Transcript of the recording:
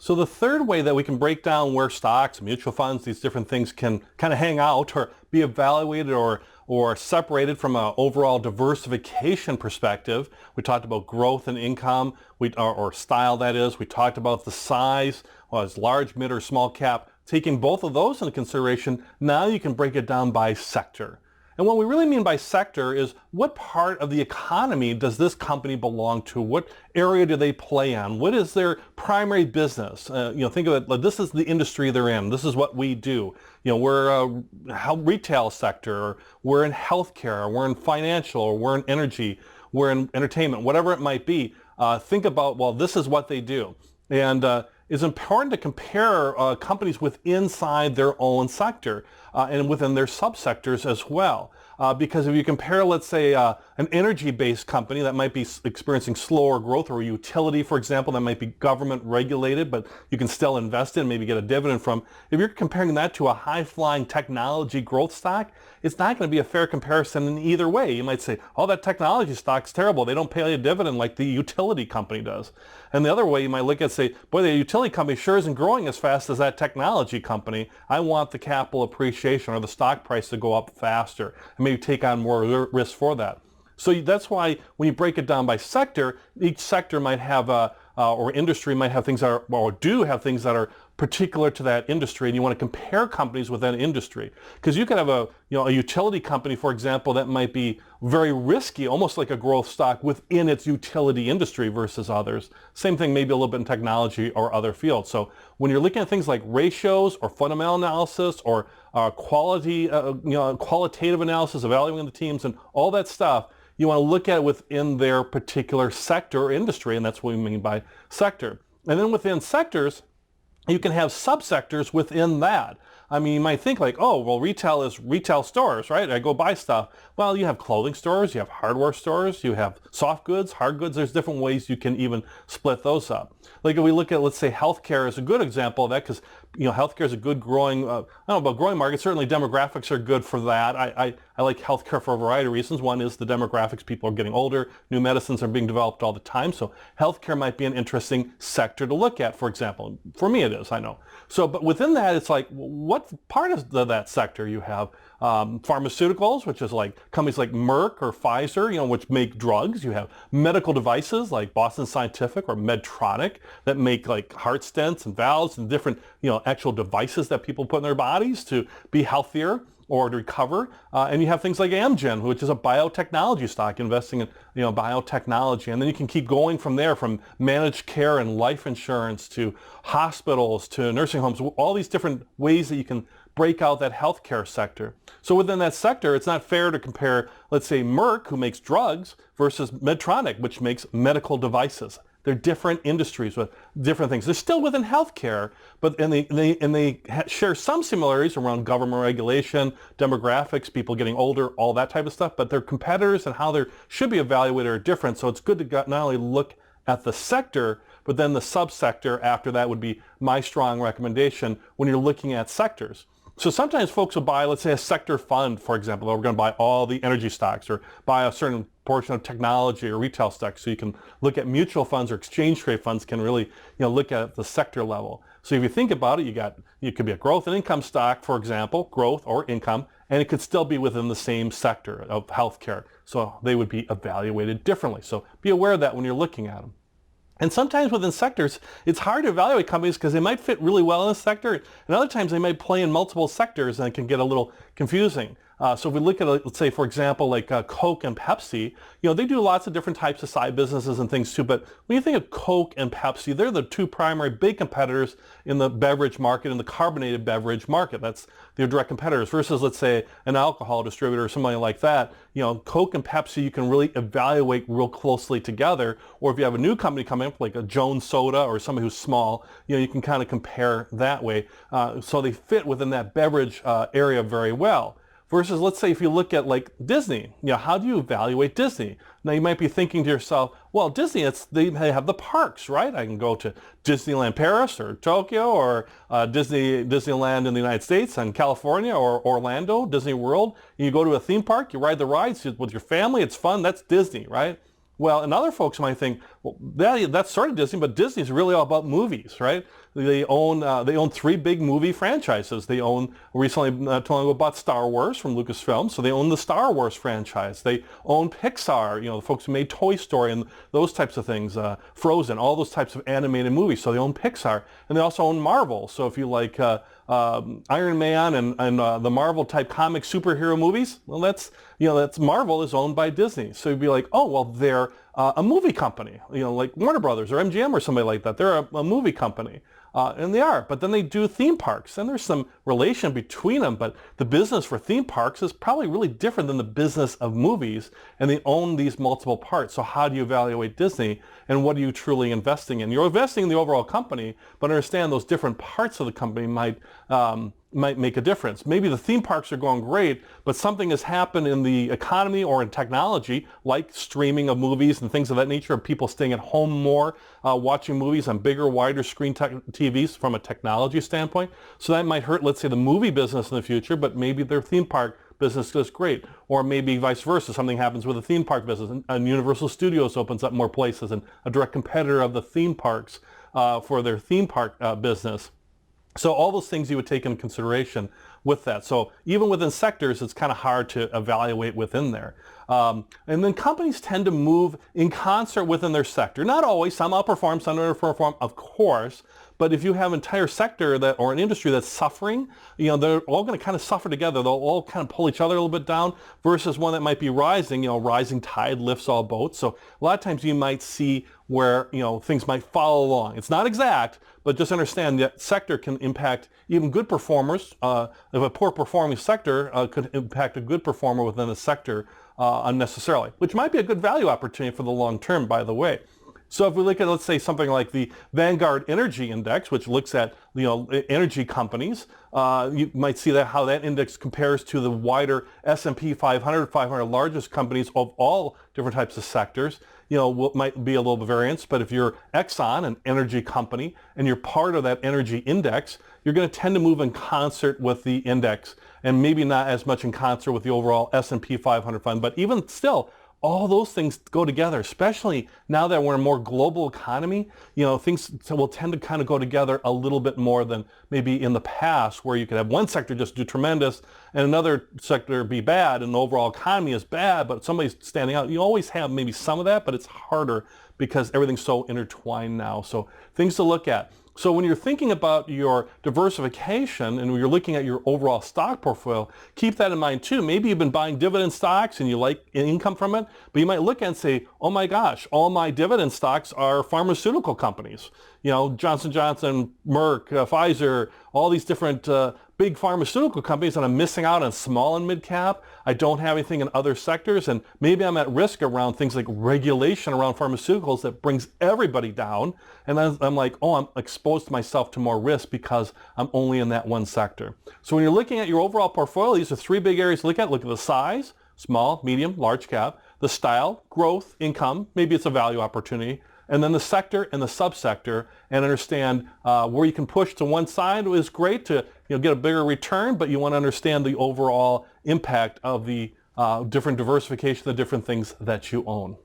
So the third way that we can break down where stocks, mutual funds, these different things can kind of hang out or be evaluated or separated from an overall diversification perspective. We talked about growth and income, or style that is. We talked about the size, as large, mid, or small cap. Taking both of those into consideration, now you can break it down by sector. And what we really mean by sector is what part of the economy does this company belong to? What area do they play on? What is their primary business? Think of it, like this is the industry they're in. This is what we do. We're a retail sector, or we're in healthcare, or we're in financial, or we're in energy, we're in entertainment, whatever it might be. Think about, well, this is what they do. And it's important to compare companies inside their own sector and within their subsectors as well. Because if you compare, let's say, an energy-based company that might be experiencing slower growth, or a utility, for example, that might be government regulated, but you can still invest in, maybe get a dividend from. If you're comparing that to a high-flying technology growth stock, it's not going to be a fair comparison in either way. You might say, oh, that technology stock's terrible. They don't pay a dividend like the utility company does. And the other way you might look at, say, boy, the utility company sure isn't growing as fast as that technology company. I want the capital appreciation or the stock price to go up faster and maybe take on more risk for that. So that's why when you break it down by sector, each sector might have or industry might have things that are, or do have things that are particular to that industry, and you want to compare companies within an industry. Because you could have a utility company, for example, that might be very risky, almost like a growth stock within its utility industry versus others. Same thing maybe a little bit in technology or other fields. So when you're looking at things like ratios or fundamental analysis or qualitative analysis, evaluating the teams and all that stuff, you want to look at it within their particular sector or industry, and that's what we mean by sector. And then within sectors, you can have subsectors within that. I mean, you might think like, oh, well, retail is retail stores, right? I go buy stuff. Well, you have clothing stores, you have hardware stores, you have soft goods, hard goods. There's different ways you can even split those up. Like if we look at, let's say, healthcare is a good example of that, because healthcare is a good growing, I don't know about growing market. Certainly demographics are good for that. I like healthcare for a variety of reasons. One is the demographics. People are getting older. New medicines are being developed all the time. So healthcare might be an interesting sector to look at, for example. For me it is, I know. So, but within that, it's like, what part of that sector you have? Pharmaceuticals, which is like companies like Merck or Pfizer, which make drugs. You have medical devices like Boston Scientific or Medtronic that make like heart stents and valves and different, actual devices that people put in their bodies to be healthier or to recover. And you have things like Amgen, which is a biotechnology stock, investing in biotechnology. And then you can keep going from there, from managed care and life insurance to hospitals to nursing homes, all these different ways that you can break out that healthcare sector. So within that sector, it's not fair to compare, let's say, Merck, who makes drugs, versus Medtronic, which makes medical devices. They're different industries with different things. They're still within healthcare, but they share some similarities around government regulation, demographics, people getting older, all that type of stuff. But their competitors and how they should be evaluated are different. So it's good to not only look at the sector, but then the subsector after that would be my strong recommendation when you're looking at sectors. So sometimes folks will buy, let's say, a sector fund, for example, or we're going to buy all the energy stocks or buy a certain portion of technology or retail stocks. So you can look at mutual funds or exchange trade funds can really, look at the sector level. So if you think about it, you could be a growth and income stock, for example, growth or income, and it could still be within the same sector of healthcare. So they would be evaluated differently. So be aware of that when you're looking at them. And sometimes within sectors, it's hard to evaluate companies because they might fit really well in a sector, and other times they might play in multiple sectors and it can get a little confusing. So if we look at, let's say, for example, like Coke and Pepsi, they do lots of different types of side businesses and things too. But when you think of Coke and Pepsi, they're the two primary big competitors in the beverage market, in the carbonated beverage market. That's their direct competitors versus, let's say, an alcohol distributor or somebody like that. Coke and Pepsi, you can really evaluate real closely together. Or if you have a new company coming up, like a Jones Soda or somebody who's small, you can kind of compare that way. So they fit within that beverage area very well. Versus, let's say, if you look at like Disney, how do you evaluate Disney? Now you might be thinking to yourself, well, Disney, they have the parks, right? I can go to Disneyland Paris or Tokyo or Disneyland in the United States and California or Orlando, Disney World. You go to a theme park, you ride the rides with your family, it's fun, that's Disney, right? Well, and other folks might think, Well, that's sort of Disney, but Disney's really all about movies, right? They own 3 big movie franchises. They own, recently not too long ago, bought Star Wars from Lucasfilm, so they own the Star Wars franchise. They own Pixar, the folks who made Toy Story and those types of things, Frozen, all those types of animated movies. So they own Pixar, and they also own Marvel. So if you like Iron Man and the Marvel type comic superhero movies, well, that's Marvel is owned by Disney. So you'd be like, oh, well, they're a movie company, like Warner Brothers or MGM or somebody like that. They're a movie company. And they are, but then they do theme parks, and there's some relation between them, but the business for theme parks is probably really different than the business of movies, and they own these multiple parts. So how do you evaluate Disney, and what are you truly investing in? You're investing in the overall company, but understand those different parts of the company might make a difference. Maybe the theme parks are going great, but something has happened in the economy or in technology, like streaming of movies and things of that nature, of people staying at home more, watching movies on bigger, wider screen TVs from a technology standpoint. So that might hurt, let's say, the movie business in the future, but maybe their theme park business does great. Or maybe vice versa, something happens with the theme park business, and Universal Studios opens up more places, and a direct competitor of the theme parks for their theme park business. So all those things you would take into consideration with that. So even within sectors, it's kind of hard to evaluate within there. And then companies tend to move in concert within their sector. Not always, some outperform, some underperform, of course. But if you have an entire sector or an industry that's suffering, they're all going to kind of suffer together. They'll all kind of pull each other a little bit down versus one that might be rising. Rising tide lifts all boats. So a lot of times you might see where, things might follow along. It's not exact, but just understand that sector can impact even good performers. If a poor performing sector could impact a good performer within the sector unnecessarily, which might be a good value opportunity for the long term, by the way. So if we look at, let's say, something like the Vanguard Energy Index, which looks at energy companies, you might see how that index compares to the wider S&P 500 largest companies of all different types of sectors. Might be a little variance, but if you're Exxon, an energy company, and you're part of that energy index, you're going to tend to move in concert with the index, and maybe not as much in concert with the overall S&P 500 fund, but even still, all those things go together, especially now that we're in a more global economy. Things will tend to kind of go together a little bit more than maybe in the past, where you could have one sector just do tremendous and another sector be bad, and the overall economy is bad, but somebody's standing out. You always have maybe some of that, but it's harder because everything's so intertwined now. So things to look at. So when you're thinking about your diversification and when you're looking at your overall stock portfolio, keep that in mind too. Maybe you've been buying dividend stocks and you like income from it, but you might look and say, oh my gosh, all my dividend stocks are pharmaceutical companies. Johnson & Johnson, Merck, Pfizer, all these different big pharmaceutical companies, and I'm missing out on small and mid cap. I don't have anything in other sectors, and maybe I'm at risk around things like regulation around pharmaceuticals that brings everybody down. And then I'm like, oh, I'm exposed myself to more risk because I'm only in that one sector. So when you're looking at your overall portfolio, these are 3 big areas to look at. Look at the size, small, medium, large cap, the style, growth, income, maybe it's a value opportunity, and then the sector and the subsector, and understand where you can push to one side is great to get a bigger return, but you want to understand the overall impact of the different diversification, the different things that you own.